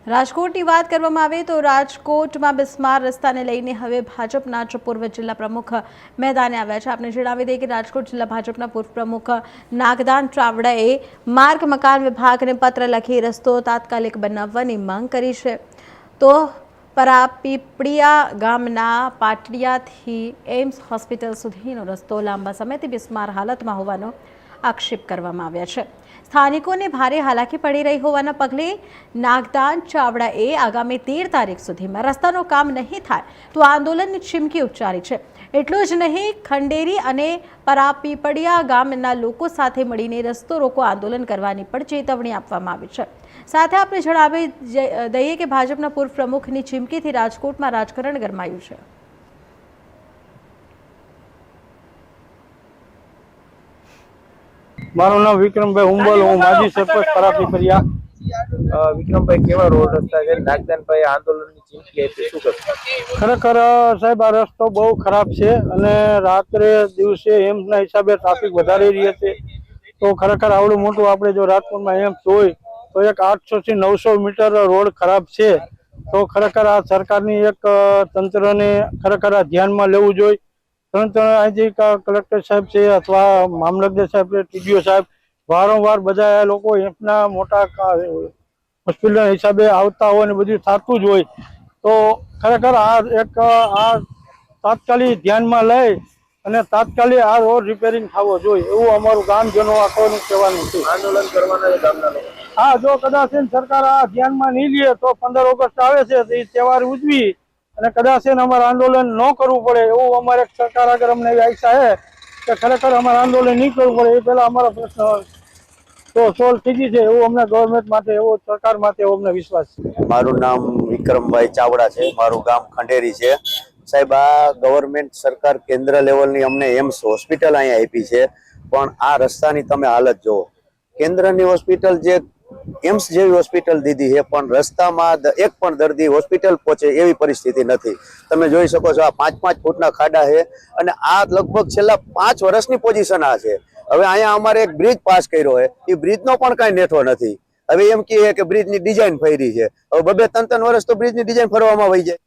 રાજકોટની વાત કરવામાં આવે તો રાજકોટમાં બિસ્માર રસ્તાને લઈને હવે ભાજપના પૂર્વ જિલ્લા પ્રમુખ મેદાને આવ્યા છે। આપણે જણાવી દઈએ કે રાજકોટ જિલ્લા ભાજપના પૂર્વ પ્રમુખ નાગદાન ચાવડાએ માર્ગ મકાન વિભાગને પત્ર લખી રસ્તો તાત્કાલિક બનાવવાની માંગ કરી છે। તો પરાપીપળિયા ગામના પાટડિયાથી એમ્સ હોસ્પિટલ સુધીનો રસ્તો લાંબા સમયથી બિસ્માર હાલતમાં હોવાનો આક્ષેપ કરવામાં આવ્યા છે। સ્થાનિકોને ભારે હાલાકી પડી રહી હોવાના પગલે નાગદાન ચાવડાએ આગામી 13 તારીખ સુધીમાં રસ્તાનું કામ નહીં થાય તો આંદોલનની ચીમકી ઉચ્ચારી છે। એટલું જ નહીં, ખંડેરી અને પરાપીપળિયા ગામના લોકો સાથે મળીને રસ્તો રોકો આંદોલન કરવાની પણ ચેતવણી આપવામાં આવી છે। સાથે આપણે જણાવી દઈએ કે ભાજપના પૂર્વ પ્રમુખની ચીમકીથી રાજકોટમાં રાજકારણ ગરમાયું છે। મારું નામ વિક્રમભાઈ હુંબલ, હું માજી સરપંચ પરાપીપળિયા। વિક્રમભાઈ, કેવા રોડ રસ્તા છે? નાગદાનભાઈ આંદોલનની ચીમકી આપી, શું કરશો? ખરેખર સાહેબ, આ રસ્તો બહુ ખરાબ છે અને રાત્રે દિવસે એમ્સના હિસાબે ટ્રાફિક વધારી રહી છે। તો ખરેખર આવડું મોટું આપણે જો રાજકોટમાં એમ્સ હોય તો એક 800 થી 900 મીટર રોડ ખરાબ છે। તો ખરેખર આ સરકારની એક તંત્રને ખરેખર આ ધ્યાનમાં લેવું જોઈએ। અહીંથી કલેક્ટર સાહેબ છે અથવા મામલતદાર સાહેબ, ટીડીઓ સાહેબ વારંવાર બધા લોકો એમ્સના મોટા હોસ્પિટલ હિસાબે આવતા હોય ને બધું થતું જ હોય। તો ખરેખર આ તાત્કાલિક ધ્યાનમાં લઈ અને તાત્કાલિક આ રોડ રિપેરિંગ થવો જોઈએ એવું અમારું ગામજનો આખોનું કહેવાનું છે। આંદોલન કરવાના ગામના લોકો? હા, જો કદાચ સરકાર આ ધ્યાનમાં નહીં લે તો 15 ઓગસ્ટ આવે છે તો એ તહેવાર ઉજવી અને કદાચ અમારે આંદોલન ન કરવું પડે એવું અમારે સરકાર આગળ અમને એવી આશા છે કે ખરેખર અમારે આંદોલન નહીં કરવું પડે એ પહેલા અમારો પ્રશ્ન તો સોલ્વ થઈ ગઈ છે એવું અમને ગવર્મેન્ટ માટે, એવો સરકાર માટે એવો અમને વિશ્વાસ છે। મારું નામ વિક્રમભાઈ ચાવડા છે, મારું ગામ ખંડેરી છે। સાહેબ, આ ગવર્મેન્ટ સરકાર કેન્દ્ર લેવલની અમને એમ્સ હોસ્પિટલ અહીંયા આપી છે, પણ આ રસ્તાની તમે હાલત જુઓ। કેન્દ્રની હોસ્પિટલ જે એમ્સ જેવી હોસ્પિટલ દીધી છે, પણ રસ્તામાં એક પણ દર્દી હોસ્પિટલ પહોંચે એવી પરિસ્થિતિ નથી। તમે જોઈ શકો છો, આ 5-5 ફૂટના ખાડા છે અને આ લગભગ છેલ્લા 5 વર્ષની પોઝિશન આ છે। હવે અહીંયા અમારે એક બ્રિજ પાસ કર્યો છે, એ બ્રિજનો પણ કાંઈ નેઠો નથી। હવે એમ કહે કે બ્રિજની ડિઝાઇન ફરી છે, હવે 2-3 વર્ષ તો બ્રિજની ડિઝાઇન ફરવામાં વહી જાય।